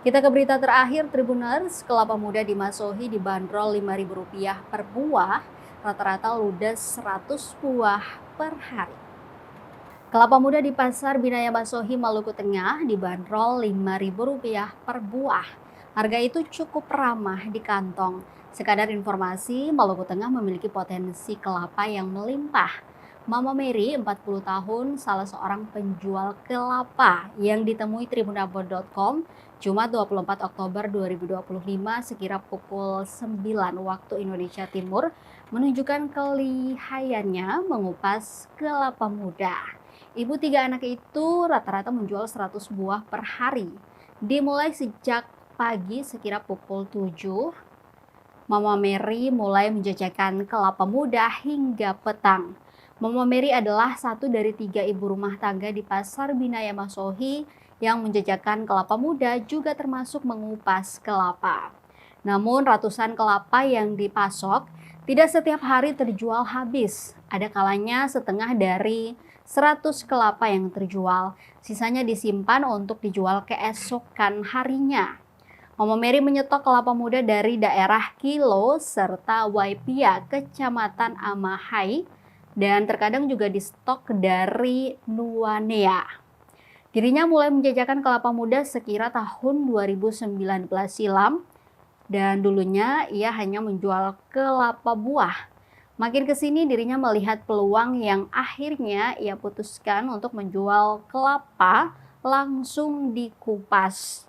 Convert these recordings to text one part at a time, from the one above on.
Kita ke berita terakhir, Tribuners, kelapa muda di Masohi dibanderol Rp5.000 per buah, rata-rata ludes 100 buah per hari. Kelapa muda di Pasar Binaya Masohi, Maluku Tengah dibanderol Rp5.000 per buah. Harga itu cukup ramah di kantong. Sekadar informasi, Maluku Tengah memiliki potensi kelapa yang melimpah. Mama Mary, 40 tahun, salah seorang penjual kelapa yang ditemui tribunabon.com Jumat 24 Oktober 2025 sekira pukul 9 waktu Indonesia Timur menunjukkan kelihayannya mengupas kelapa muda. Ibu 3 anak itu rata-rata menjual 100 buah per hari. Dimulai sejak pagi sekira pukul 7, Mama Mary mulai menjajakan kelapa muda hingga petang. Mama Mary adalah satu dari 3 ibu rumah tangga di Pasar Binaya Masohi yang menjajakan kelapa muda juga termasuk mengupas kelapa. Namun ratusan kelapa yang dipasok tidak setiap hari terjual habis. Ada kalanya setengah dari 100 kelapa yang terjual, sisanya disimpan untuk dijual keesokan harinya. Mama Mary menyetok kelapa muda dari daerah Kilo serta Waipia, Kecamatan Amahai, dan terkadang juga di stok dari Nuanea. Dirinya mulai menjajakan kelapa muda sekira tahun 2019 silam dan dulunya ia hanya menjual kelapa buah. Makin kesini dirinya melihat peluang yang akhirnya ia putuskan untuk menjual kelapa langsung dikupas.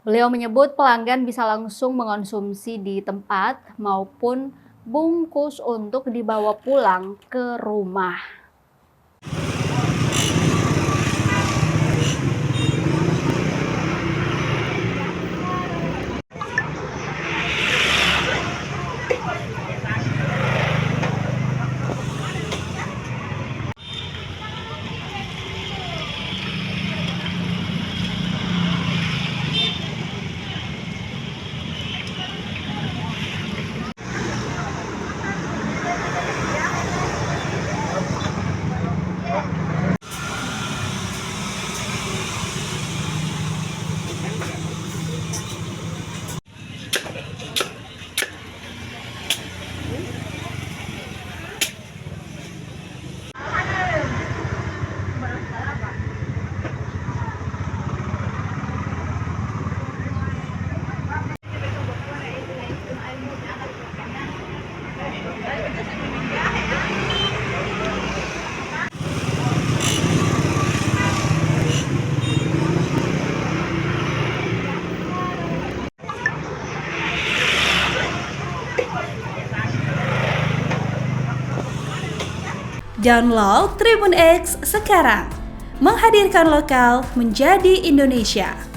Beliau menyebut pelanggan bisa langsung mengonsumsi di tempat maupun bungkus untuk dibawa pulang ke rumah. Download Tribun X sekarang, menghadirkan lokal menjadi Indonesia.